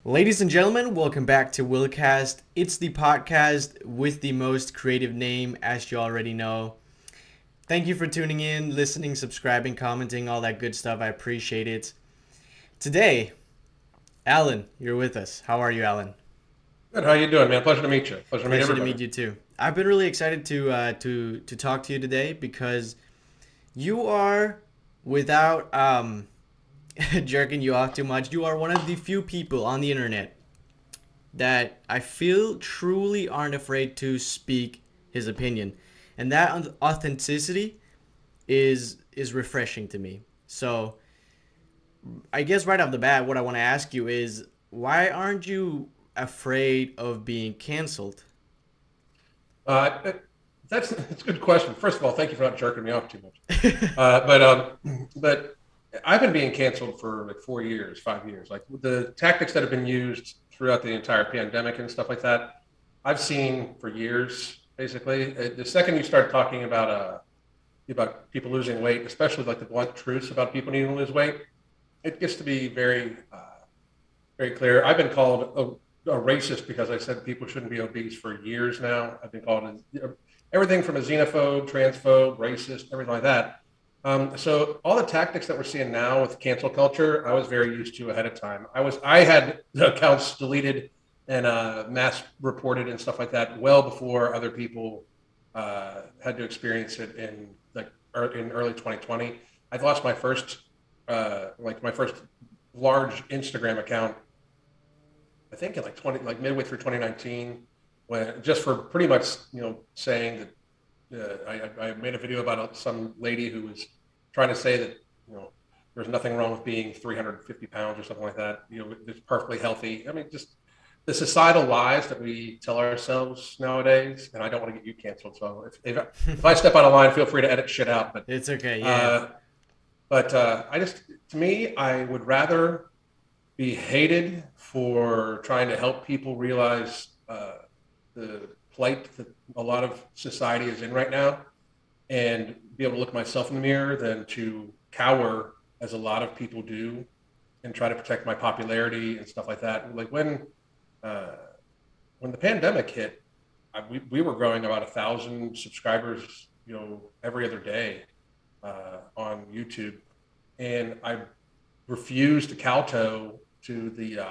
Ladies and gentlemen, welcome back to WillCast. It's the podcast with the most creative name, as you already know. Thank you for tuning in, listening, subscribing, commenting, all that good stuff. I appreciate it. Today, Alan, you're with us. How are you, Alan? Good. How you doing, man? Pleasure to meet you. Pleasure to meet Pleasure to everybody. meet you too. I've been really excited to talk to you today because you are, without jerking you off too much, you are one of the few people on the internet that I feel truly aren't afraid to speak his opinion, and that authenticity is refreshing to me. So I guess right off the bat, what I want to ask you is, why aren't you afraid of being canceled? Uh, that's a good question. First of all, thank you for not jerking me off too much. But I've been being canceled for like 4 years, 5 years. Like the tactics that have been used throughout the entire pandemic and stuff like that, I've seen for years. Basically, the second you start talking about people losing weight, especially like the blunt truths about people needing to lose weight, it gets to be very clear. I've been called a racist because I said people shouldn't be obese for years now. I've been called everything from a xenophobe, transphobe, racist, everything like that. So all the tactics that we're seeing now with cancel culture, I was very used to ahead of time. I had accounts deleted and mass reported and stuff like that well before other people had to experience it in early 2020. I've lost my first my first large Instagram account, I think in like midway through 2019, when just for pretty much saying that I made a video about some lady who was trying to say that there's nothing wrong with being 350 pounds or something like that. It's perfectly healthy. I mean, just the societal lies that we tell ourselves nowadays. And I don't want to get you canceled, so if I step out of line, feel free to edit shit out. But It's okay, yeah. uh, I just, to me, I would rather be hated for trying to help people realize the plight that a lot of society is in right now and be able to look myself in the mirror than to cower as a lot of people do and try to protect my popularity and stuff like that. Like uh, when the pandemic hit, we were growing about 1,000 subscribers, every other day on YouTube, and I refused to kowtow to the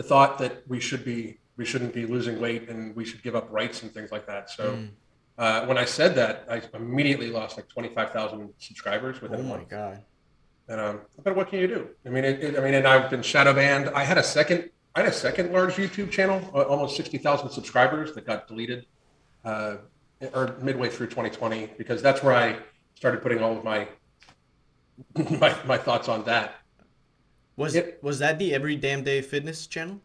thought that we shouldn't be losing weight and we should give up rights and things like that. So Mm. when I said that, I immediately lost like 25,000 subscribers within Oh a my month. god. And but what can you do? I mean, and I've been shadow banned. I had a second large YouTube channel, almost 60,000 subscribers that got deleted, uh, or midway through 2020, because that's where I started putting all of my my thoughts on that. Was It was that the Every Damn Day Fitness channel?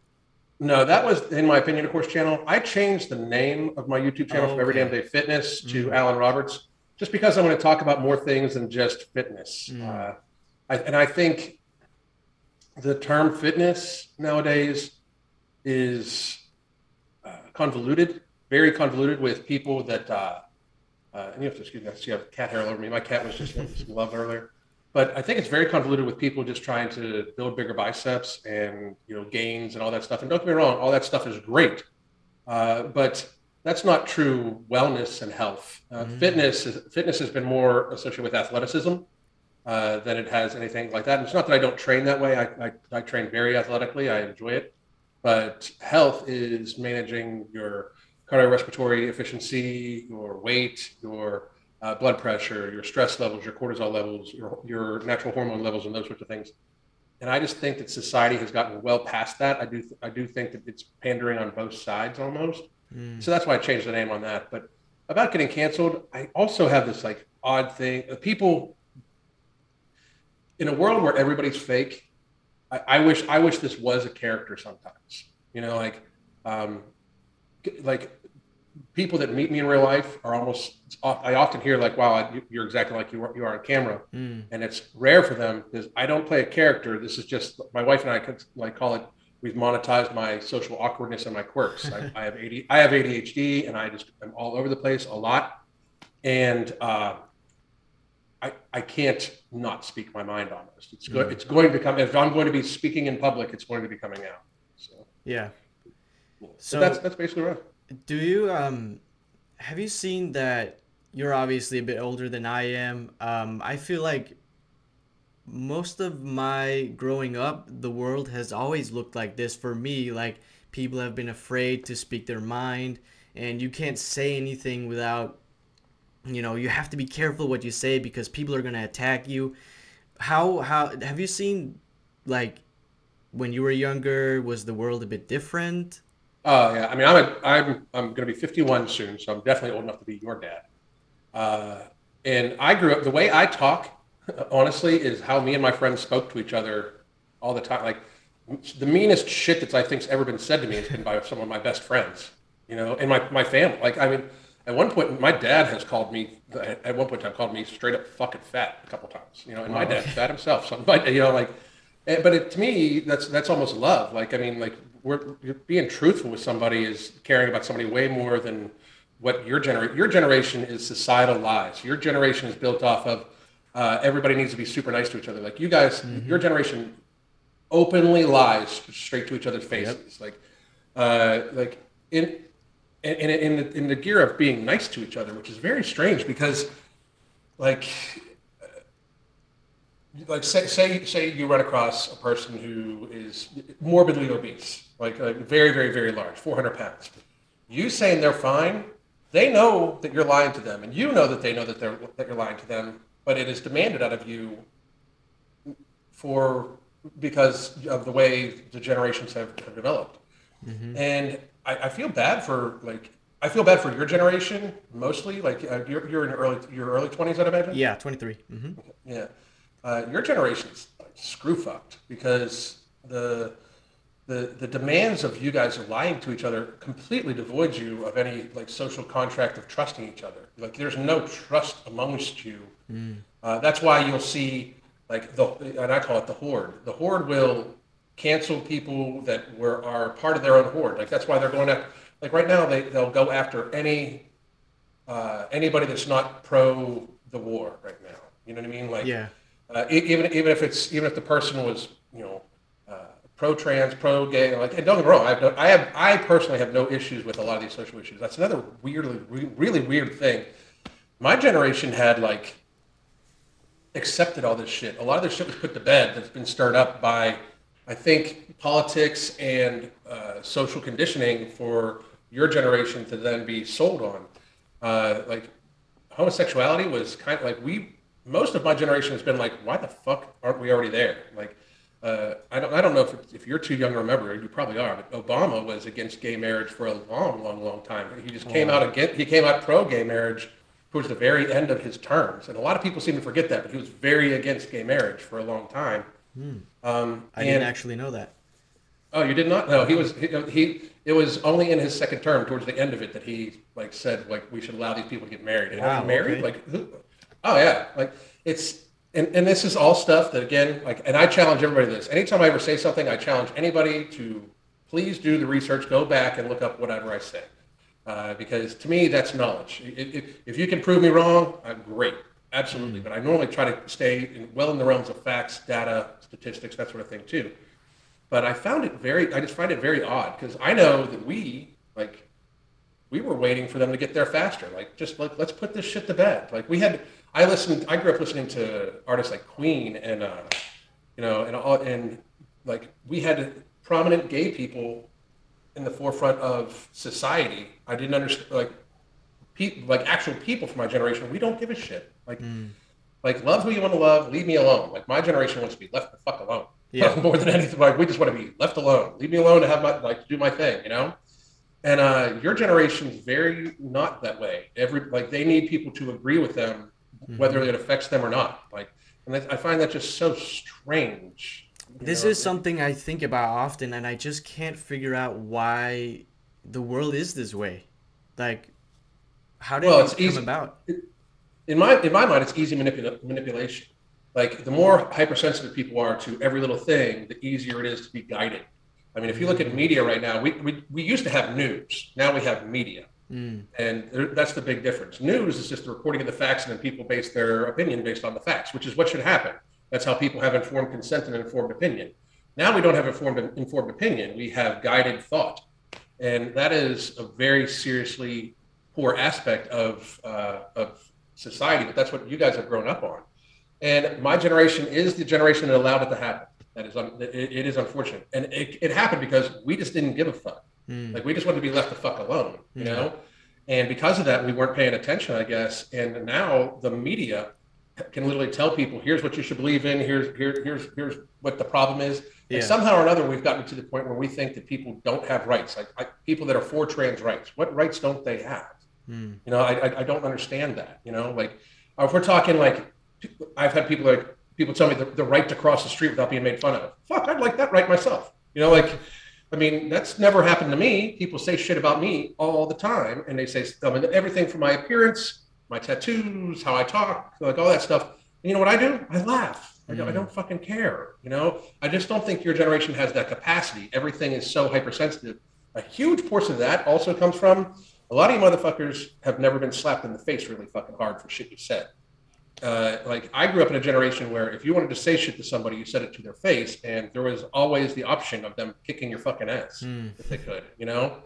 No, that was, in my opinion, of course, channel. I changed the name of my YouTube channel from Every Damn Okay. Day Fitness to Mm. Alan Roberts, just because I want to talk about more things than just fitness. Mm. I think the term fitness nowadays is convoluted, very convoluted with people that, and you have to excuse me, I see a cat hair all over me. My cat was just wanting some love earlier. But I think it's very convoluted with people just trying to build bigger biceps and gains and all that stuff. And don't get me wrong, all that stuff is great, but that's not true wellness and health. Mm. Fitness has been more associated with athleticism than it has anything like that. And it's not that I don't train that way. I train very athletically. I enjoy it. But health is managing your cardiorespiratory efficiency, your weight, your blood pressure, your stress levels, your cortisol levels, your natural hormone levels, and those sorts of things. And I just think that society has gotten well past that. I do think that it's pandering on both sides almost. Mm. So that's why I changed the name on that. But about getting canceled, I also have this like odd thing. People in a world where everybody's fake, I wish this was a character sometimes. Um, like people that meet me in real life are almost. I often hear like, "Wow, you're exactly like you are on camera," Mm. and it's rare for them because I don't play a character. This is just my wife and I could like call it. We've monetized my social awkwardness and my quirks. I have ADHD, and I just am all over the place a lot. And I can't not speak my mind on this. Mm. It's going to come. If I'm going to be speaking in public, it's going to be coming out. So, Yeah. yeah. But So that's basically right. do you have you seen that you're obviously a bit older than I am? I feel like most of my growing up, the world has always looked like this for me. Like people have been afraid to speak their mind, and you can't say anything without, you have to be careful what you say because people are gonna attack you. How have you seen, like, when you were younger, was the world a bit different? Oh yeah. I mean, I'm going to be 51 soon, so I'm definitely old enough to be your dad. Uh, and I grew up the way I talk, honestly, is how me and my friends spoke to each other all the time. Like the meanest shit that I think's ever been said to me has been by some of my best friends, and my family. Like, I mean, at one point, my dad has called me, at one point in time, called me straight up fucking fat a couple times, and my Wow. dad's fat himself. So, but, like, but to me, that's almost love. Like, I mean, like, you're being truthful with somebody is caring about somebody way more than what your generation is societal lies. Your generation is built off of everybody needs to be super nice to each other. Like you guys, Mm-hmm. your generation openly lies straight to each other's Yep. faces. Like in the gear of being nice to each other, which is very strange because like say you run across a person who is morbidly obese, like very very very large, 400 pounds. You saying they're fine, they know that you're lying to them, and you know that they know that you're lying to them. But it is demanded out of you for because of the way the generations have developed. Mm-hmm. And I feel bad for I feel bad for your generation mostly. Like you're in your early 20s, I'd imagine. Yeah, 23. Mm-hmm. Yeah, your generation's like screw fucked because the demands of you guys lying to each other completely devoid you of any like social contract of trusting each other. Like there's no trust amongst you. Mm. That's why you'll see like and I call it the horde. The horde will cancel people that are part of their own horde. Like that's why they're going after. Like right now, they'll go after anybody that's not pro the war right now. You know what I mean? Like Yeah. even if the person was pro trans, pro gay, like and don't get me wrong, I personally have no issues with a lot of these social issues. That's another really weird thing. My generation had like accepted all this shit. A lot of this shit was put to bed that's been stirred up by, I think, politics and social conditioning for your generation to then be sold on. Like homosexuality was kind of like most of my generation has been like, why the fuck aren't we already there? Like, I don't know if you're too young to remember, you probably are, but Obama was against gay marriage for a long time. He just came Wow. out against, he came out pro gay marriage towards the very end of his terms. And a lot of people seem to forget that, but he was very against gay marriage for a long time. Hmm. I didn't And actually know that. oh, you did not? No, No. it was only in his second term, towards the end of it, that he like said like we should allow these people to get married. And Wow. married, Okay. like who? Oh yeah, like it's and this is all stuff that again like and I challenge everybody to this. Anytime I ever say something, I challenge anybody to please do the research, go back and look up whatever I say, because to me that's knowledge. If you can prove me wrong, I'm great, absolutely. Mm. But I normally try to stay well in the realms of facts, data, statistics, that sort of thing too. But I just find it very odd because I know that we were waiting for them to get there faster. Like, just like, let's put this shit to bed. I grew up listening to artists like Queen and, and like we had prominent gay people in the forefront of society. I didn't understand, like, like actual people from my generation, we don't give a shit. Mm. Like, love who you want to love, leave me alone. Like, my generation wants to be left the fuck alone. Yeah. More than anything, like, we just want to be left alone. Leave me alone to have to do my thing. And your generation's very not that way. They need people to agree with them, whether Mm-hmm. it affects them or not. And I find that just so strange. This is something I think about often, and I just can't figure out why the world is this way. Like, how did Well, it it's come easy. about? In my mind, it's easy manipulation. Like the more hypersensitive people are to every little thing, the easier it is to be guided. I mean, if you look at Mm. media right now, we used to have news. Now we have media. And that's the big difference. News is just the reporting of the facts, and then people base their opinion based on the facts, which is what should happen. That's how people have informed consent and informed opinion. Now we don't have informed opinion. We have guided thought. And that is a very seriously poor aspect of society, but that's what you guys have grown up on. And my generation is the generation that allowed it to happen. That is, it is unfortunate. And it happened because we just didn't give a fuck. Like, we just wanted to be left the fuck alone, you know? And because of that, we weren't paying attention, I guess. And now the media can literally tell people, here's what you should believe in. Here's what the problem is. And somehow or another, we've gotten to the point where we think that people don't have rights. Like people that are for trans rights, what rights don't they have? You know, I don't understand that, you know, like if we're talking like, I've had people tell me the right to cross the street without being made fun of. Fuck, I'd like that right myself. You know, like, I mean, that's never happened to me. People say shit about me all the time. And they say, I mean, everything from my appearance, my tattoos, how I talk, like all that stuff. And you know what I do? I laugh. I don't fucking care. You know, I just don't think your generation has that capacity. Everything is so hypersensitive. A huge portion of that also comes from a lot of you motherfuckers have never been slapped in the face really fucking hard for shit you said. Like, I grew up in a generation where if you wanted to say shit to somebody, you said it to their face, and there was always the option of them kicking your fucking ass if they could, you know?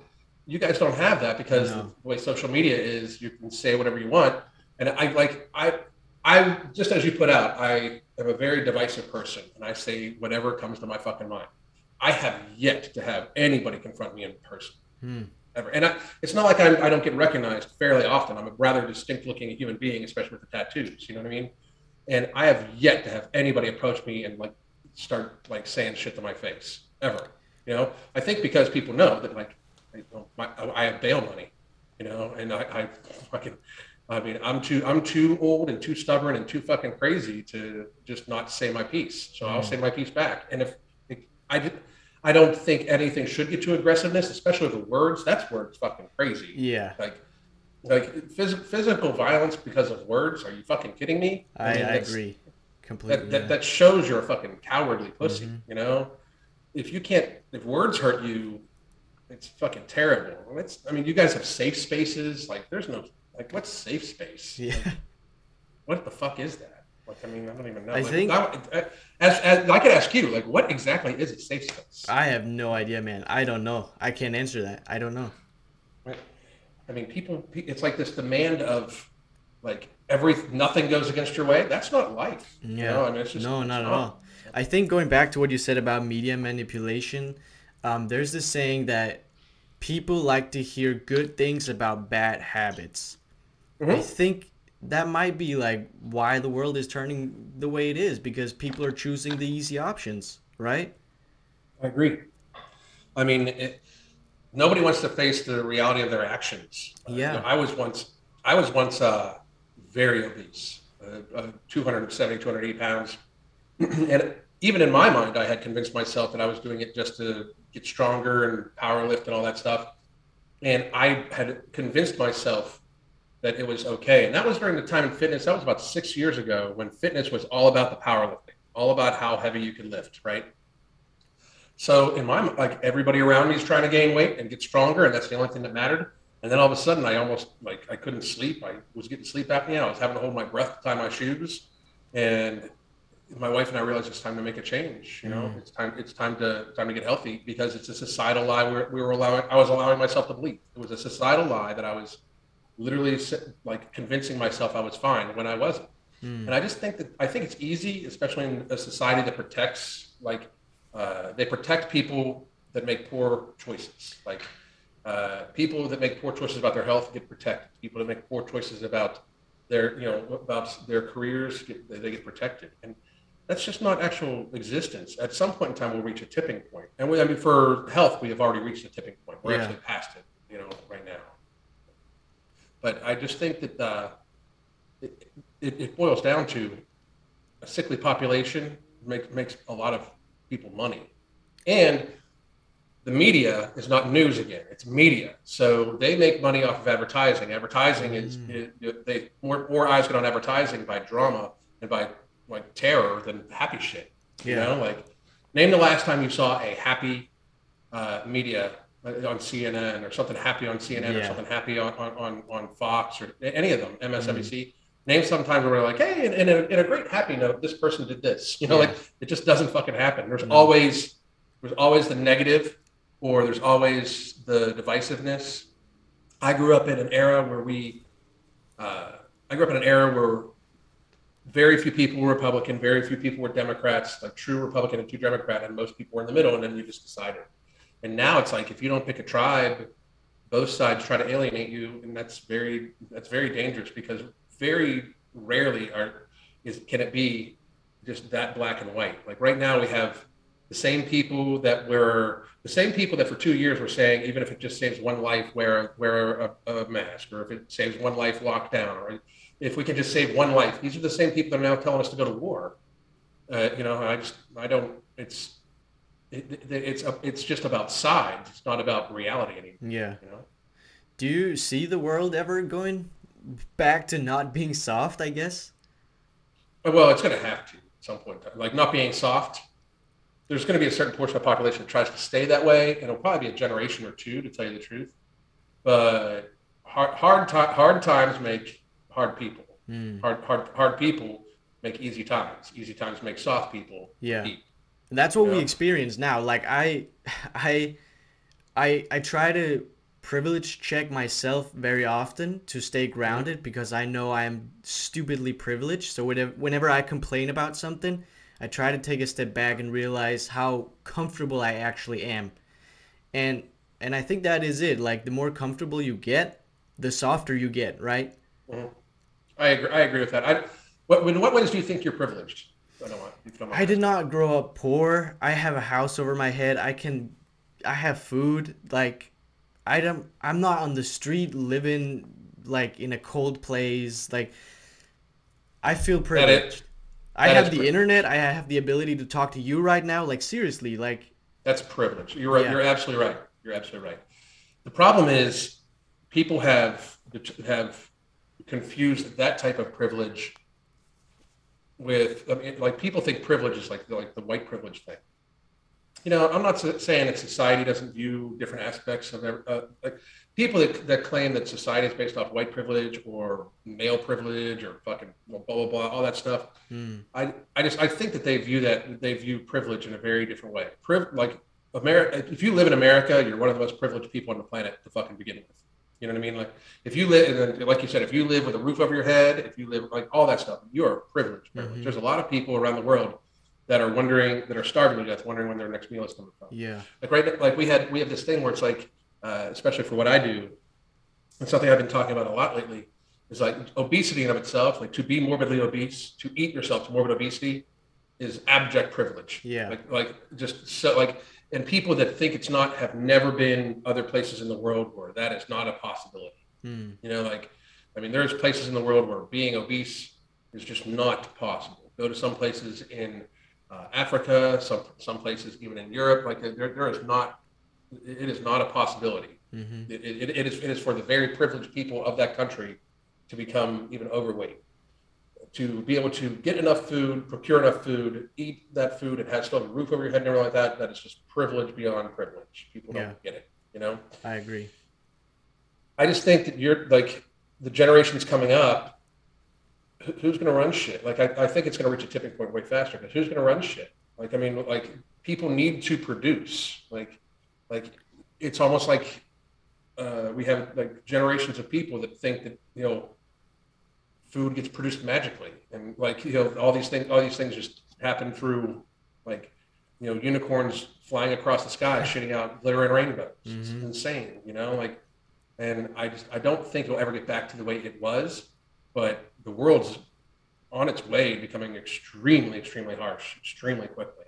You guys don't have that because the way social media is, you can say whatever you want. And I just as you put out, I am a very divisive person, and I say whatever comes to my fucking mind. I have yet to have anybody confront me in person. Ever. And it's not like I don't get recognized fairly often. I'm a rather distinct looking human being, especially with the tattoos, you know what I mean? And I have yet to have anybody approach me and like start like saying shit to my face ever, you know? I think because people know that like, I have bail money, you know, and I'm too old and too stubborn and too fucking crazy to just not say my piece. So I'll say my piece back. And if I don't think anything should get to aggressiveness, especially with the words. That's where it's fucking crazy. Yeah. Like physical violence because of words. Are you fucking kidding me? I agree completely. That shows you're a fucking cowardly pussy. You know, if words hurt you, it's fucking terrible. I mean, you guys have safe spaces. Like, there's no, like, what's safe space? Yeah. Like, what the fuck is that? Like, I mean, I don't even know. I think as I could ask you, like, what exactly is a safe space? I have no idea, man. I don't know. I can't answer that. I don't know. I mean, it's like this demand of like nothing goes against your way. That's not life. Yeah. You know? I mean, it's just not at all. I think going back to what you said about media manipulation, there's this saying that people like to hear good things about bad habits. I think that might be like why the world is turning the way it is, because people are choosing the easy options, right? I agree. I mean, nobody wants to face the reality of their actions. Yeah. You know, I was once very obese, 270, 280 pounds. And even in my mind, I had convinced myself that I was doing it just to get stronger and power lift and all that stuff. And I had convinced myself that it was okay. And that was during the time in fitness. That was about 6 years ago, when fitness was all about the powerlifting, all about how heavy you could lift, right? So in my mind, like, everybody around me is trying to gain weight and get stronger, and that's the only thing that mattered. And then all of a sudden, I almost, like, I couldn't sleep. I was getting sleep apnea. I was having to hold my breath to tie my shoes. And my wife and I realized it's time to make a change. You know, it's time to get healthy, because it's a societal lie I was allowing myself to believe. It was a societal lie that I was literally like convincing myself I was fine when I wasn't. And I just think it's easy, especially in a society that protects, like, they protect people that make poor choices. Like, people that make poor choices about their health get protected. People that make poor choices about their careers, they get protected. And that's just not actual existence. At some point in time, we'll reach a tipping point. And for health, we have already reached a tipping point. We're actually past it, you know, right now. But I just think that it boils down to a sickly population makes a lot of people money. And the media is not news again, it's media. So they make money off of advertising. Advertising more eyes get on advertising by drama and by like terror than happy shit. You know, like, name the last time you saw a happy media on CNN, or something happy on CNN, or Yeah. something happy on Fox, or any of them, Mm. MSNBC. Name some times where we're like, hey, in a great happy note, this person did this. Yeah. Like it just doesn't fucking happen. No. There's always the negative, or there's always the divisiveness. I grew up in an era where I grew up in an era where very few people were Republican, very few people were Democrats, like true Republican and true Democrat, and most people were in the middle, and then you just decided. And now it's like if you don't pick a tribe, both sides try to alienate you, and that's very dangerous, because very rarely can it be just that black and white. Like right now we have the same people that for 2 years were saying, even if it just saves one life, wear a mask, or if it saves one life, lock down, or if we can just save one life. These are the same people that are now telling us to go to war. I don't. It's just about sides. It's not about reality anymore. Yeah. You know. Do you see the world ever going back to not being soft, I guess? Well, it's going to have to at some point in time. Like not being soft. There's going to be a certain portion of the population that tries to stay that way, and it'll probably be a generation or two, to tell you the truth. But hard times make hard people. Mm. Hard people make easy times. Easy times make soft people Yeah. eat. And that's You what we know. experience now. Like I I try to privilege check myself very often to stay Mm-hmm. grounded because I know I'm stupidly privileged. So whenever I complain about something, I try to take a step back and realize how comfortable I actually am. And and I think that is it. Like the more comfortable you get, the softer you get, right? Mm-hmm. I agree with that. In what ways do you think you're privileged? I don't want, if you don't mind I me did asking. not grow up poor. I have a house over my head. I have food. Like I'm not on the street living like in a cold place. Like I feel That it privileged. I that is have the privilege. internet. I have the ability to talk to you right now. Like seriously, like That's privilege. You're right. yeah. You're absolutely right. You're absolutely right. The problem is people have confused that type of privilege with. I mean, like people think privilege is like the white privilege thing. I'm not saying that society doesn't view different aspects of like people that claim that society is based off white privilege or male privilege or fucking blah blah blah, all that stuff. Mm, I think that they view privilege in a very different way. Like America, if you live in America, you're one of the most privileged people on the planet to fucking begin with. You know what I mean? Like if you live, and then, like you said, if you live with a roof over your head, if you live like all that stuff, you're privileged. Privileged. mm-hmm. There's a lot of people around the world that are starving to death, wondering when their next meal is coming from. Yeah. Like right, like we have this thing where it's like, especially for what I do, and something I've been talking about a lot lately is like obesity in of itself. Like to be morbidly obese, to eat yourself to morbid obesity, is abject privilege. Yeah. Like just so like, and people that think it's not have never been other places in the world where that is not a possibility. Mm, Like I mean, there's places in the world where being obese is just not possible. Go to some places in Africa, some places even in Europe. Like there is not, it is not a possibility. mm-hmm. It is for the very privileged people of that country to become even overweight, to be able to get enough food, procure enough food, eat that food, and have still have a roof over your head and everything like that. That is just privilege beyond privilege. People Yeah. don't get it. I agree. I just think that you're like the generations coming up. Who's going to run shit? Like I think it's going to reach a tipping point way faster. But who's going to run shit? Like I mean, like people need to produce. Like it's almost like we have like generations of people that think that food gets produced magically, and like all these things just happen through like unicorns flying across the sky, shitting out glitter and rainbows. It's Mm-hmm. insane, like, and I don't think it'll ever get back to the way it was, but the world's on its way becoming extremely, extremely harsh, extremely quickly.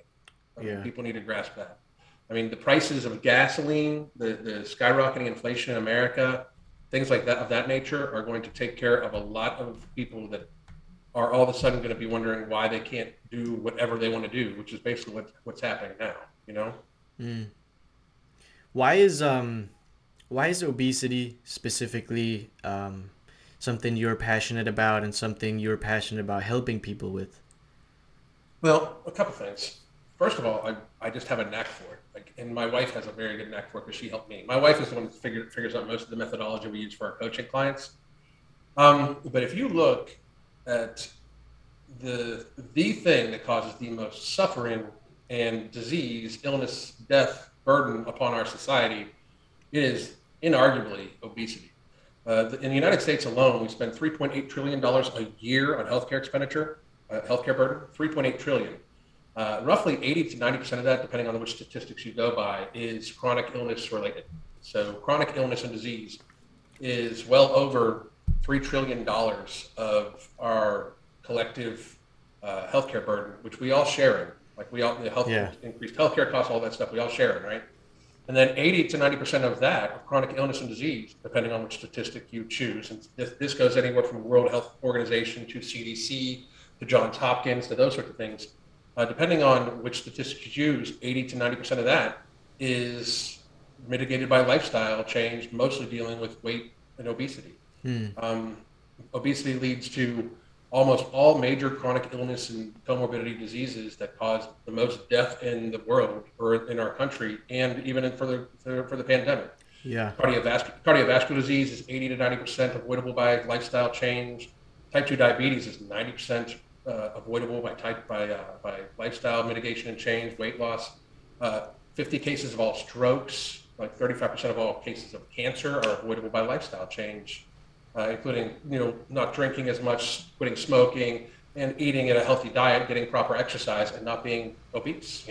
I mean, Yeah. people need to grasp that. I mean, the prices of gasoline, the skyrocketing inflation in America, things like that of that nature are going to take care of a lot of people that are all of a sudden going to be wondering why they can't do whatever they want to do, which is basically what's happening now. Mm. Why is obesity specifically something you're passionate about and something you're passionate about helping people with? Well, a couple things. First of all, I just have a knack for it. and my wife has a very good knack for it because she helped me. My wife is the one that figures out most of the methodology we use for our coaching clients. But if you look at the thing that causes the most suffering and disease, illness, death, burden upon our society, it is inarguably obesity. In the United States alone, we spend $3.8 trillion a year on healthcare expenditure, healthcare burden, 3.8 trillion. Roughly 80 to 90% of that, depending on which statistics you go by, is chronic illness related. So chronic illness and disease is well over $3 trillion of our collective healthcare burden, which we all share in. Like we all, increased healthcare costs, all that stuff, we all share in, right? And then 80 to 90% of that, of chronic illness and disease, depending on which statistic you choose, and this goes anywhere from World Health Organization to CDC to Johns Hopkins to those sorts of things. Depending on which statistics you use, 80 to 90% of that is mitigated by lifestyle change, mostly dealing with weight and obesity. Obesity leads to almost all major chronic illness and comorbidity diseases that cause the most death in the world or in our country, and even for the pandemic. Yeah. Cardiovascular disease is 80 to 90% avoidable by lifestyle change. Type 2 diabetes is 90% avoidable by lifestyle mitigation and change, weight loss. 50 cases of all strokes, like 35% of all cases of cancer are avoidable by lifestyle change, including not drinking as much, quitting smoking, and eating at a healthy diet, getting proper exercise, and not being obese.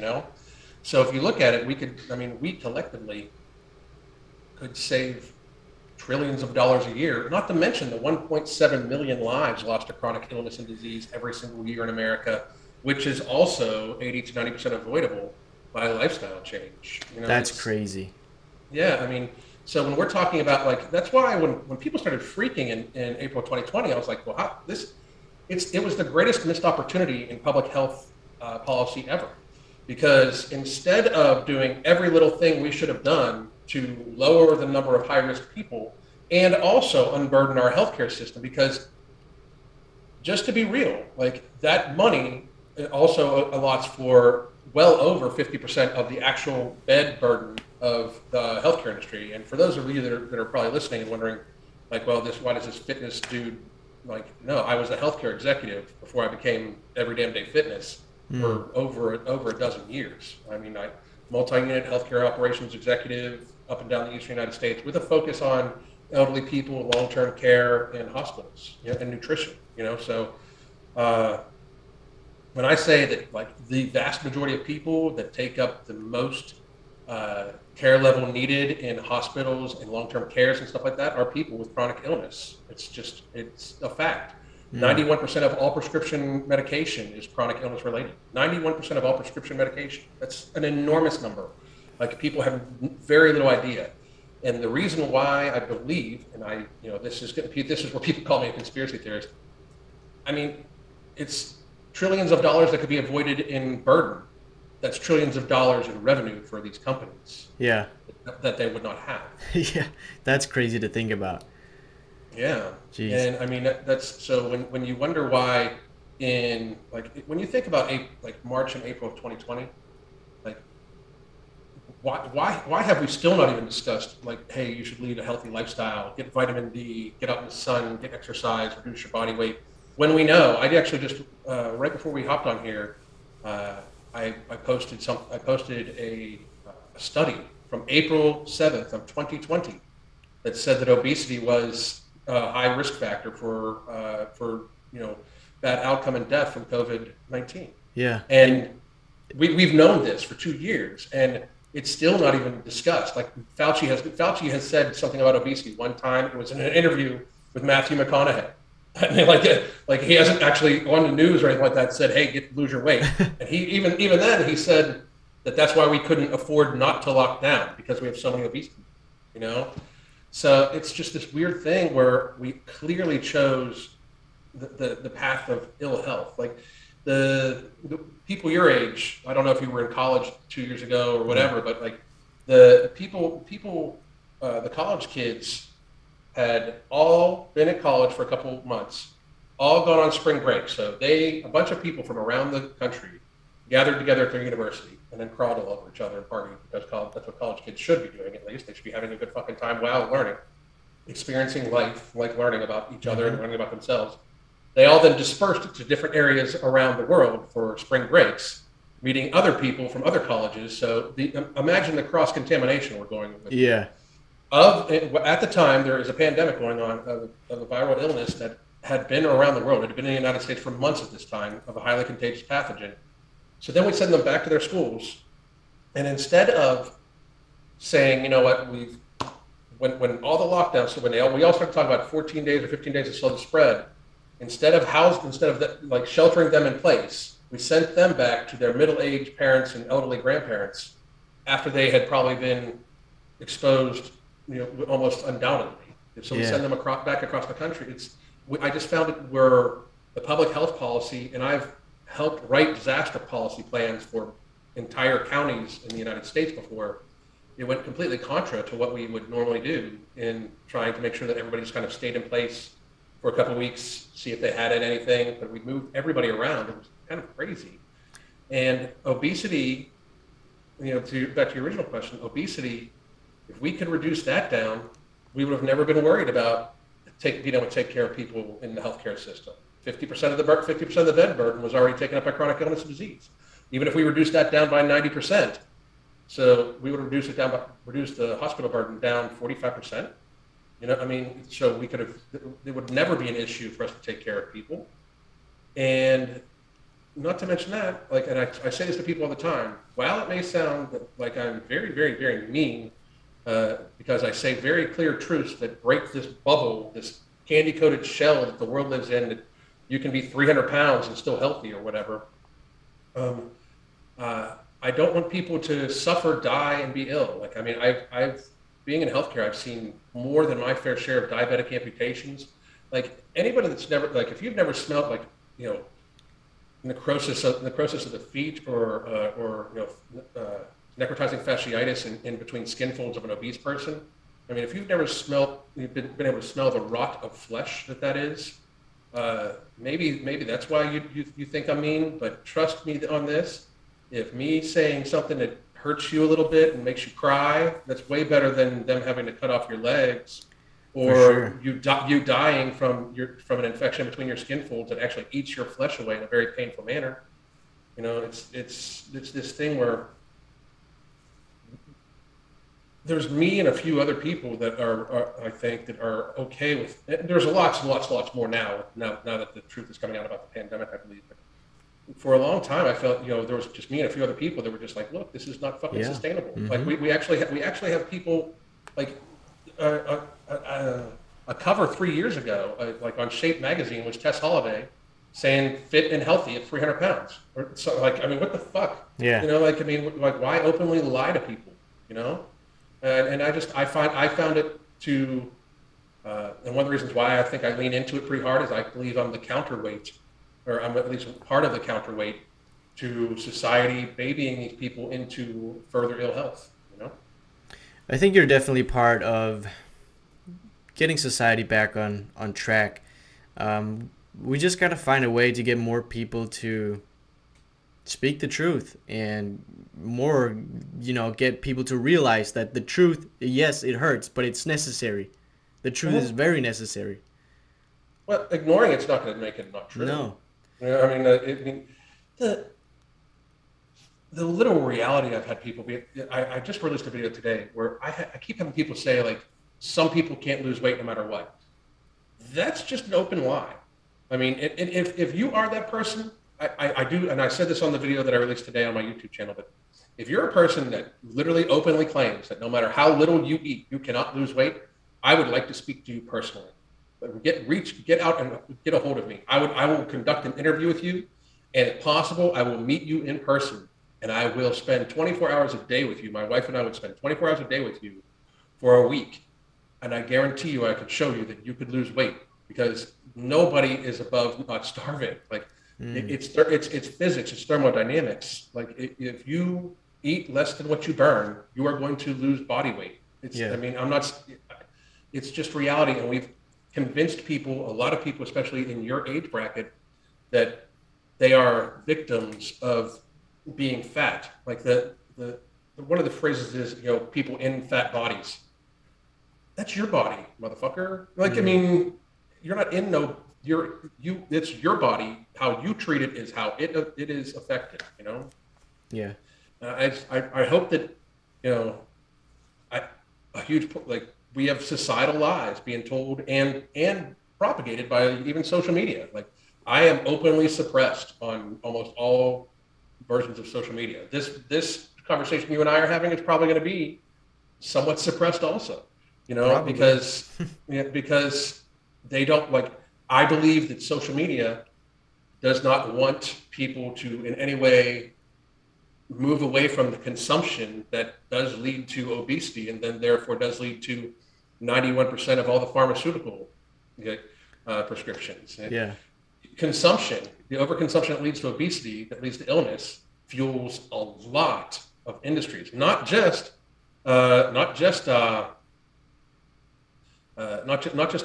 So if you look at it, we collectively could save trillions of dollars a year, not to mention the 1.7 million lives lost to chronic illness and disease every single year in America, which is also 80 to 90% avoidable by lifestyle change. That's crazy. Yeah, so when we're talking about that's why when people started freaking in April 2020, I was like, well, it was the greatest missed opportunity in public health policy ever, because instead of doing every little thing we should have done to lower the number of high-risk people and also unburden our healthcare system, because just to be real, that money also allots for well over 50% of the actual bed burden of the healthcare industry. And for those of you that are probably listening and wondering, why does this fitness dude, no, I was a healthcare executive before I became Every Damn Day Fitness for over a dozen years. I multi-unit healthcare operations executive up and down the eastern United States with a focus on elderly people, long-term care, and hospitals, and nutrition. So when I say that, the vast majority of people that take up the most care level needed in hospitals and long-term cares and stuff like that are people with chronic illness. It's a fact. 91% of all prescription medication is chronic illness related. 91% of all prescription medication. That's an enormous number. People have very little idea. And the reason why I believe, and this is where people call me a conspiracy theorist. It's trillions of dollars that could be avoided in burden. That's trillions of dollars in revenue for these companies. Yeah. That they would not have. Yeah, that's crazy to think about. Yeah. Jeez. And that's so when you wonder why when you think about March and April of 2020, why have we still not even discussed hey, you should lead a healthy lifestyle, get vitamin D, get out in the sun, get exercise, reduce your body weight, when we know? I actually just right before we hopped on here, I posted a study from April 7th of 2020 that said that obesity was a high risk factor for bad outcome and death from COVID-19. Yeah. And we've known this for 2 years, and it's still not even discussed. Fauci has said something about obesity one time. It was in an interview with Matthew McConaughey. He hasn't actually on the news or anything like that said, hey, lose your weight. And he even then he said that's why we couldn't afford not to lock down, because we have so many obese people, So it's just this weird thing where we clearly chose the path of ill health. The people your age, I don't know if you were in college 2 years ago or whatever, but the college kids had all been at college for a couple of months, all gone on spring break. So a bunch of people from around the country gathered together at their university, and then crawled all over each other and partied, because that's what college kids should be doing. At least they should be having a good fucking time while learning, experiencing life, like learning about each other and learning about themselves. They all then dispersed to different areas around the world for spring breaks, meeting other people from other colleges. So imagine the cross contamination we're going with. Yeah. At the time, there is a pandemic going on of a viral illness that had been around the world. It had been in the United States for months at this time, of a highly contagious pathogen. So then we send them back to their schools, and instead of saying, you know what, when all the lockdowns, so when we all started talking about 14 days or 15 days to slow the spread, instead of like sheltering them in place, we sent them back to their middle-aged parents and elderly grandparents after they had probably been exposed, almost undoubtedly. So we send them back across the country. I just found it where the public health policy, and I've helped write disaster policy plans for entire counties in the United States before. It went completely contra to what we would normally do in trying to make sure that everybody just kind of stayed in place for a couple of weeks, see if they had anything, but we moved everybody around. It was kind of crazy. And obesity, back to your original question, obesity, if we could reduce that down, we would have never been worried about being able to take care of people in the healthcare system. 50% of the bed burden was already taken up by chronic illness and disease. Even if we reduced that down by 90%, so we would reduce the hospital burden down 45%. So it would never be an issue for us to take care of people. And not to mention that, and I say this to people all the time, while it may sound like I'm very, very, very mean, because I say very clear truths that break this bubble, this candy-coated shell that the world lives in, that you can be 300 pounds and still healthy or whatever. I don't want people to suffer, die, and be ill. I've being in healthcare, I've seen more than my fair share of diabetic amputations. Anybody that's never, if you've never smelled necrosis of the feet or necrotizing fasciitis in between skin folds of an obese person. If you've never been able to smell the rot of flesh that is, maybe that's why you think I'm mean. But trust me on this: if me saying something that hurts you a little bit and makes you cry, that's way better than them having to cut off your legs, or you dying from an infection between your skin folds that actually eats your flesh away in a very painful manner. It's this thing where there's me and a few other people that are I think that are okay with it. There's lots more now that the truth is coming out about the pandemic, I believe. But for a long time, I felt there was just me and a few other people that were just like, look, this is not fucking sustainable. Mm-hmm. We actually have people a cover 3 years ago, on Shape magazine, was Tess Holliday saying fit and healthy at 300 pounds. Or so, what the fuck? Yeah. Why openly lie to people? And I found it to, and one of the reasons why I think I lean into it pretty hard is I believe I'm the counterweight, or I'm at least part of the counterweight to society babying these people into further ill health. I think you're definitely part of getting society back on track. We just got to find a way to get more people to speak the truth, and more, get people to realize that the truth, yes, it hurts, but it's necessary. The truth is very necessary. Well, ignoring it's not going to make it not true. No. The little reality I've had people be, I just released a video today where I keep having people say, some people can't lose weight no matter what. That's just an open lie. If you are that person, I do, and I said this on the video that I released today on my YouTube channel, but if you're a person that literally openly claims that no matter how little you eat, you cannot lose weight, I would like to speak to you personally. Get out and get a hold of me. I will conduct an interview with you, and if possible, I will meet you in person, and I will spend 24 hours a day with you. My wife and I would spend 24 hours a day with you for a week, and I guarantee you I could show you that you could lose weight, because nobody is above not starving. It's physics, it's thermodynamics. If you eat less than what you burn, you are going to lose body weight. It's just reality, and we've convinced people, a lot of people, especially in your age bracket, that they are victims of being fat. Like the one of the phrases is, people in fat bodies. That's your body, motherfucker. Like, I Mm, mean, you're not in no, it's your body. How you treat it is how it is affected, yeah. I hope that, you know, I, a huge, like, we have societal lies being told and propagated by even social media. Like, I am openly suppressed on almost all versions of social media. This conversation you and I are having is probably going to be somewhat suppressed also, Probably. because because they don't like. I believe that social media does not want people to in any way move away from the consumption that does lead to obesity, and then therefore does lead to 91% of all the pharmaceutical, okay, prescriptions. Yeah. Consumption, the overconsumption that leads to obesity, that leads to illness, fuels a lot of industries, not just not just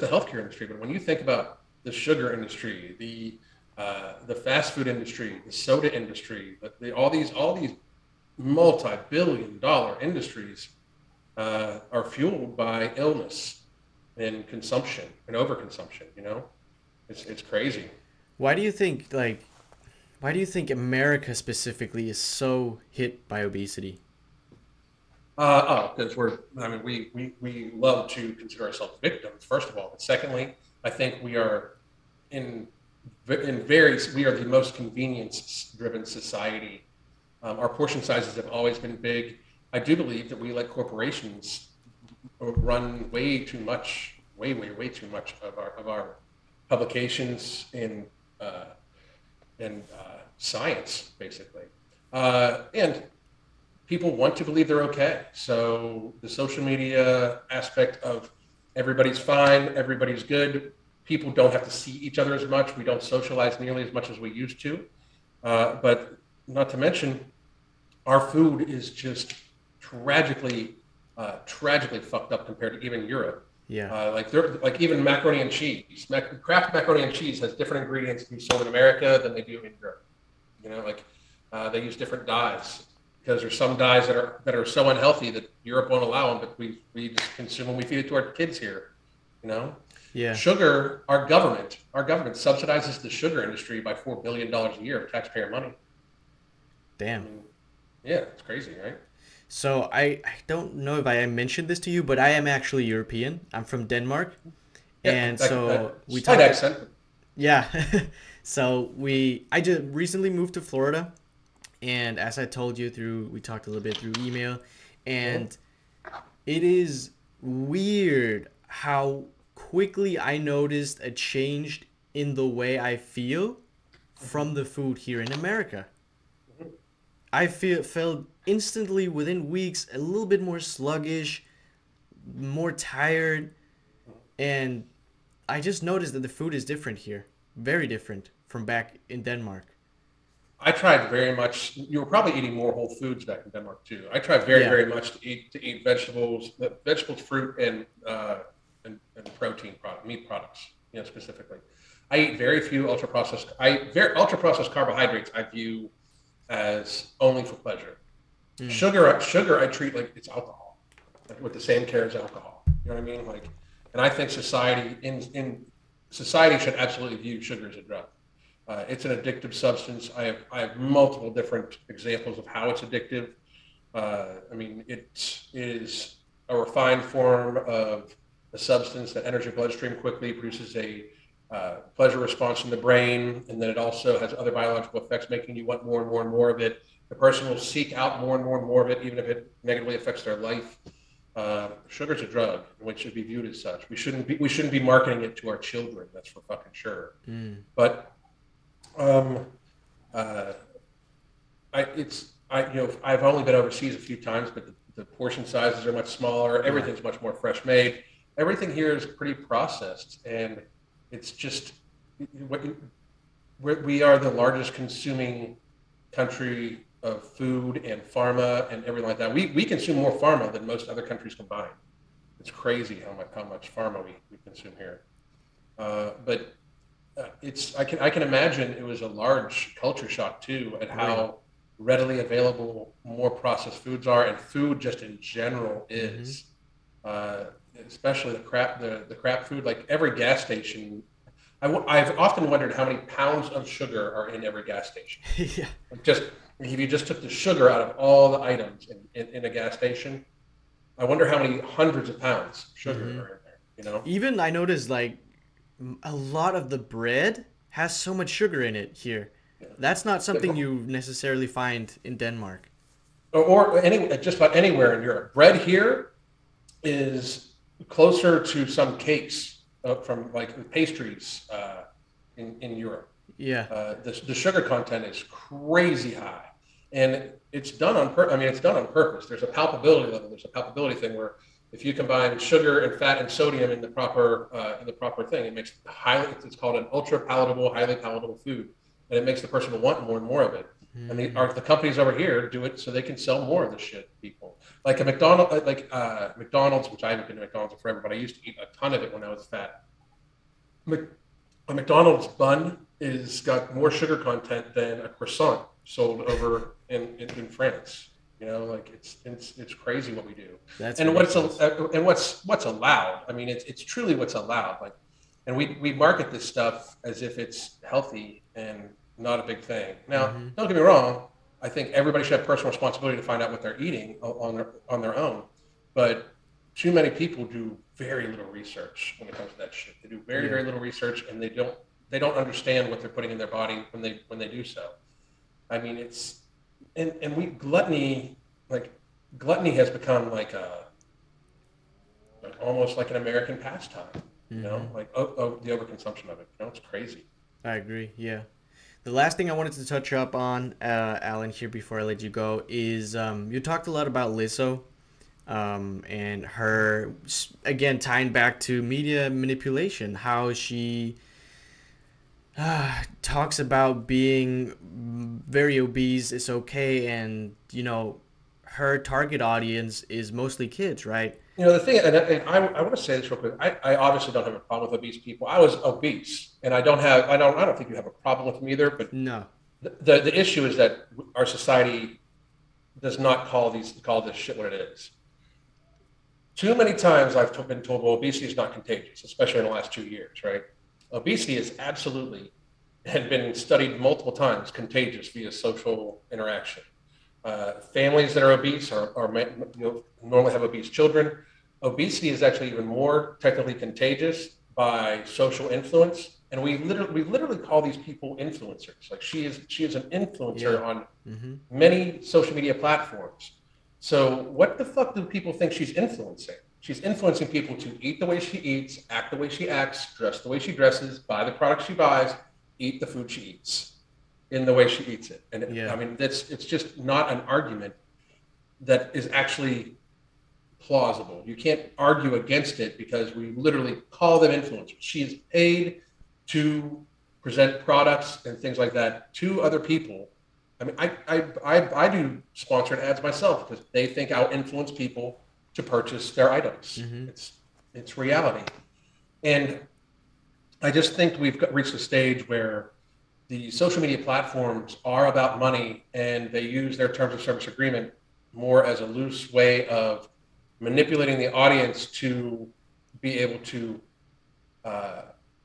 the healthcare industry, but when you think about the sugar industry, the fast food industry, the soda industry, all these multi-billion-dollar industries are fueled by illness and consumption and overconsumption. It's crazy. Why do you think like why do you think America specifically is so hit by obesity? Because I mean, we love to consider ourselves victims, first of all. But secondly, I think we are in we are the most convenience driven society. Our portion sizes have always been big. I do believe that we let corporations run way too much, way too much of our publications uh, in science, basically. And people want to believe they're okay. So the social media aspect of everybody's fine, everybody's good. People don't have to see each other as much. We don't socialize nearly as much as we used to. But not to mention, our food is just tragically fucked up compared to even Europe. Yeah. Like even macaroni and cheese. Kraft macaroni and cheese has different ingredients to be sold in America than they do in Europe. They use different dyes because there's some dyes that are so unhealthy that Europe won't allow them, but we just consume them. We feed it to our kids here. You know, Yeah. sugar. Our government subsidizes the sugar industry by $4 billion a year of taxpayer money. I Damn. mean, yeah, it's crazy, right? So I don't know if I mentioned this to you, but I am actually European. I'm from Denmark. Yeah, And that so we slight talked accent. yeah. So I just recently moved to Florida, and as I told you through we talked a little bit through email, Mhm. and it is weird how quickly I noticed a change in the way I feel from the food here in America. I felt instantly within weeks a little bit more sluggish, more tired, and I just noticed that the food is different here. Very different from back in Denmark. I tried very much. You were probably eating more whole foods back in Denmark too. I tried very, Yeah. very much to eat vegetables, fruit, and protein meat products. Specifically, I eat very few ultra processed carbohydrates. I view as only for pleasure. Mm. Sugar, I treat like it's alcohol, like with the same care as alcohol. You know what I mean? Like, and I think in society should absolutely view sugar as a drug. It's an addictive substance. I have multiple different examples of how it's addictive. I mean, it is a refined form of a substance that enters your bloodstream quickly, produces a pleasure response in the brain, and then it also has other biological effects, making you want more and more and more of it. The person will seek out more and more and more of it, even if it negatively affects their life. Sugar's a drug, which should be viewed as such. We shouldn't be marketing it to our children. That's for fucking sure. Mm. But um, uh, I've only been overseas a few times, but the portion sizes are much smaller. Yeah. Everything's much more fresh made. Everything here is pretty processed, and it's just we are the largest consuming country of food and pharma and everything like that. We consume more pharma than most other countries combined. It's crazy how much pharma we consume here. But I can imagine it was a large culture shock too at Oh yeah. how readily available more processed foods are, and food just in general Mm-hmm. is, uh, especially the crap food. Like every gas station, I've often wondered how many pounds of sugar are in every gas station. Yeah. Like just if you just took the sugar out of all the items in a gas station, I wonder how many hundreds of pounds of sugar Mm-hmm. are in there. You know, Even I noticed like a lot of the bread has so much sugar in it here. That's not something yeah. you necessarily find in Denmark. Or any just about anywhere in Europe. Bread here is closer to some cakes from like pastries in Europe. Yeah. The sugar content is crazy high, and it's done on I mean, it's done on purpose. There's a palpability level. There's a palpability thing where if you combine sugar and fat and sodium in the proper thing, it makes highly. It's called an ultra palatable, highly palatable food, and it makes the person want more and more of it. And Mm. the companies over here do it so they can sell more of the shit to people. Like a McDonald's, which I haven't been to McDonald's in forever, but I used to eat a ton of it when I was fat. A McDonald's bun is got more sugar content than a croissant sold over in France. You know, like it's crazy what we do, That's and ridiculous. what's allowed. I mean, it's truly what's allowed. Like, and we market this stuff as if it's healthy and not a big thing. Now, Mm-hmm. don't get me wrong. I think everybody should have personal responsibility to find out what they're eating on their own, but too many people do very little research when it comes to that shit. They do Yeah. very little research, and they don't understand what they're putting in their body when they do so. I mean, it's and we like gluttony has become like almost like an American pastime. You know, Mm-hmm. like the overconsumption of it. You know, it's crazy. I agree. Yeah. The last thing I wanted to touch up on, Alan, here before I let you go, is you talked a lot about Lizzo, and her, again, tying back to media manipulation, how she talks about being very obese is okay, and, her target audience is mostly kids, right? You know, the thing, and I want to say this real quick. I obviously don't have a problem with obese people. I was obese, and I don't think you have a problem with me either. But No. the issue is that our society does not call this shit what it is. Too many times I've been told, well, obesity is not contagious, especially in the last 2 years, right? Obesity is absolutely had been studied multiple times contagious via social interaction. Families that are obese normally have obese children. Obesity is actually even more technically contagious by social influence, and we literally call these people influencers. Like she is an Yeah. influencer on Mm-hmm. many social media platforms. So what the fuck do people think she's influencing? She's influencing people to eat the way she eats, act the way she acts, dress the way she dresses, buy the products she buys, eat the food she eats in the way she eats it. And Yeah. I mean, it's just not an argument that is actually plausible. You can't argue against it because we literally call them influencers. She is paid to present products and things like that to other people. I mean, I do sponsored ads myself because they think I'll influence people to purchase their items. Mm-hmm. It's reality, and I just think reached a stage where the social media platforms are about money and they use their terms of service agreement more as a loose way of manipulating the audience to be able to uh,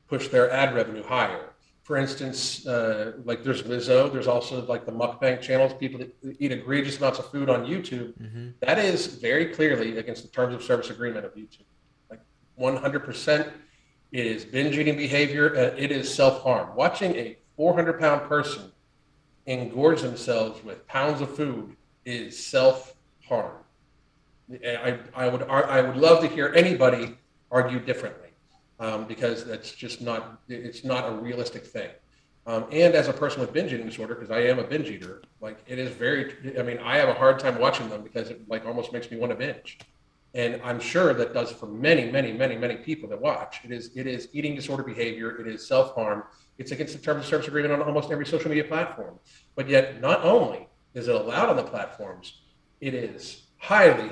push their ad revenue higher. For instance, like there's Lizzo, there's also like the mukbang channels, people that eat egregious amounts of food on YouTube. Mm-hmm. That is very clearly against the terms of service agreement of YouTube. Like 100%, it is binge eating behavior. And it is self harm. Watching a 400-pound person engorge themselves with pounds of food is self harm. I would love to hear anybody argue differently because that's just not it's not a realistic thing. And as a person with binge eating disorder, because I am a binge eater, like it is very. I mean, I have a hard time watching them because it like almost makes me want to binge. And I'm sure that does for many people that watch. It is eating disorder behavior. It is self harm. It's against the terms of service agreement on almost every social media platform. But yet, not only is it allowed on the platforms, it is highly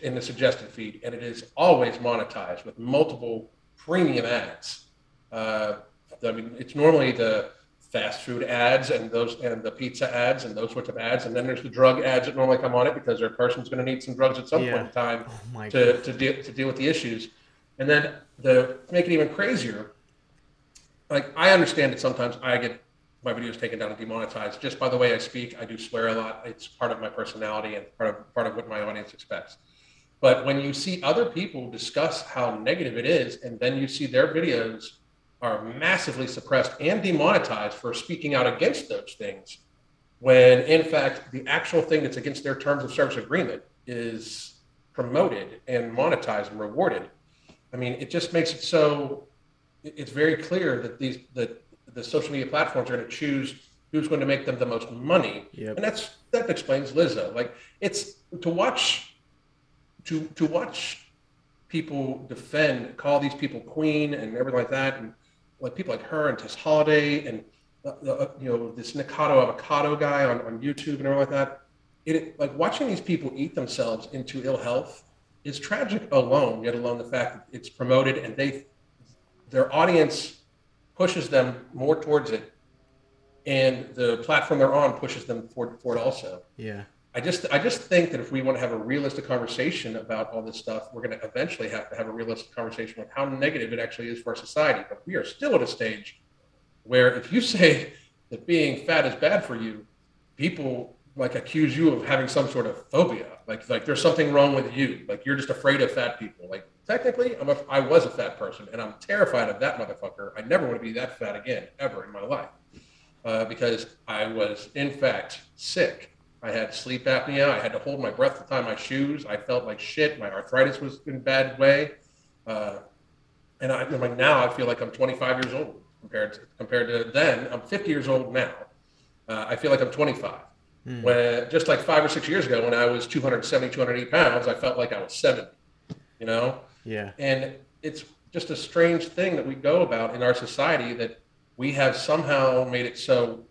in the suggested feed, and it is always monetized with multiple premium ads. I mean, it's normally the fast food ads and the pizza ads and those sorts of ads, and then there's the drug ads that normally come on it because their person's going to need some drugs at some point in time to deal with the issues. And then to make it even crazier, like I understand that sometimes I get my videos taken down and demonetized just by the way I speak. I do swear a lot. It's part of my personality and part of what my audience expects. But when you see other people discuss how negative it is, and then you see their videos are massively suppressed and demonetized for speaking out against those things, when in fact the actual thing that's against their terms of service agreement is promoted and monetized and rewarded. I mean, it just makes it so it's very clear that the social media platforms are going to choose who's going to make them the most money. Yep. And that explains Lizzo. Like, it's to watch people call these people queen and everything like that, and like people like her and Tess Holiday and this Nikado Avocado guy on YouTube and everything like that. Like watching these people eat themselves into ill health is tragic alone, yet alone the fact that it's promoted and their audience pushes them more towards it, and the platform they're on pushes them for it also. Yeah. I just think that if we want to have a realistic conversation about all this stuff, we're going to eventually have to have a realistic conversation with how negative it actually is for our society. But we are still at a stage where if you say that being fat is bad for you, people like accuse you of having some sort of phobia. Like there's something wrong with you. Like you're just afraid of fat people. Like technically, I was a fat person, and I'm terrified of that motherfucker. I never want to be that fat again, ever in my life, because I was in fact sick. I had sleep apnea. I had to hold my breath to tie my shoes. I felt like shit. My arthritis was in a bad way. And now I feel like I'm 25 years old compared to then. I'm 50 years old now. I feel like I'm 25. When just like 5 or 6 years ago, when I was 270, 280 pounds, I felt like I was 70, Yeah. And it's just a strange thing that we go about in our society, that we have somehow made it so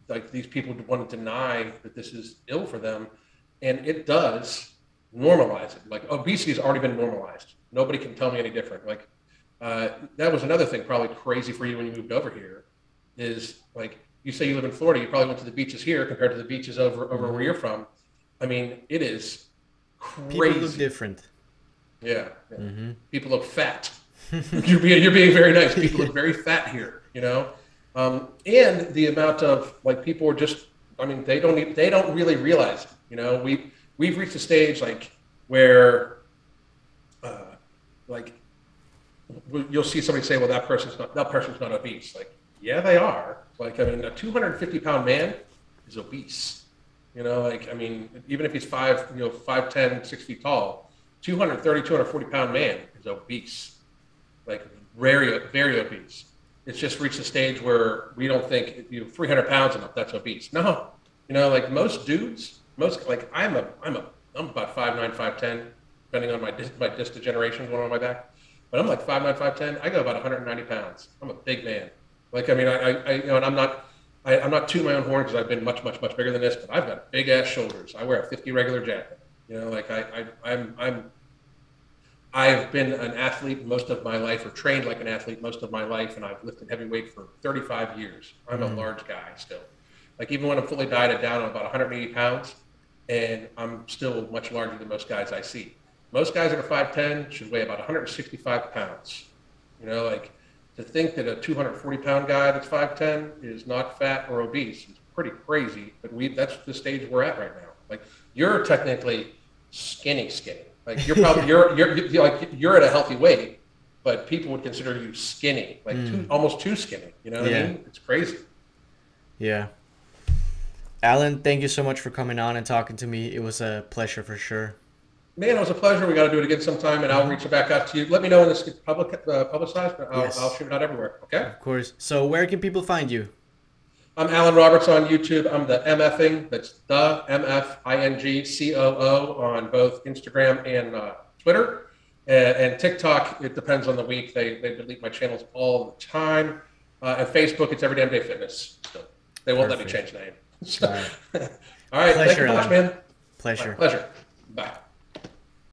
like these people want to deny that this is ill for them, and it does normalize it. Like obesity has already been normalized. Nobody can tell me any different. Like that was another thing probably crazy for you when you moved over here, is like you say you live in Florida, you probably went to the beaches here compared to the beaches over where you're from. I mean, it is crazy. People look different. Yeah. Mm-hmm. People look fat. You're being very nice. People look very fat here, and the amount of like people are just, I mean, they don't really realize it. We've reached a stage like where like you'll see somebody say, well, that person's not obese. Like, yeah, they are. Like, I mean, a 250-pound man is obese. Like, I mean, even if he's 5'10", 6 feet tall, 230, 240-pound man is obese. Like, very, very obese. It's just reached a stage where we don't think 300 pounds enough, that's obese. No, like most dudes, like I'm about 5'9", 5'10", depending on my disc degeneration going on my back. But I'm like 5'9", 5'10". I go about 190 pounds. I'm a big man. Like, I mean, and I'm not tooting my own horn because I've been much, much, much bigger than this, but I've got big ass shoulders. I wear a 50 regular jacket. Like I've been an athlete most of my life, or trained like an athlete most of my life, and I've lifted heavy weight for 35 years. I'm a large guy still. Like even when I'm fully dieted down, I'm about 180 pounds, and I'm still much larger than most guys I see. Most guys that are 5'10" should weigh about 165 pounds. Like to think that a 240-pound guy that's 5'10" is not fat or obese is pretty crazy, but that's the stage we're at right now. Like you're technically skinny. Like you're probably you're at a healthy weight, but people would consider you skinny, like almost too skinny. You know what I mean? It's crazy. Yeah. Alan, thank you so much for coming on and talking to me. It was a pleasure for sure. Man, it was a pleasure. We got to do it again sometime, and I'll reach back out to you. Let me know when this gets publicized. I'll shoot it out everywhere. Okay. Of course. So where can people find you? I'm Alan Roberts on YouTube. I'm the MFing. That's the MFINGCOO on both Instagram and Twitter. And TikTok, it depends on the week. They delete my channels all the time. And Facebook, it's Every Damn Day Fitness. So they won't let me change the name. So, all right. Pleasure, thank you much, man. Pleasure. My pleasure. Bye.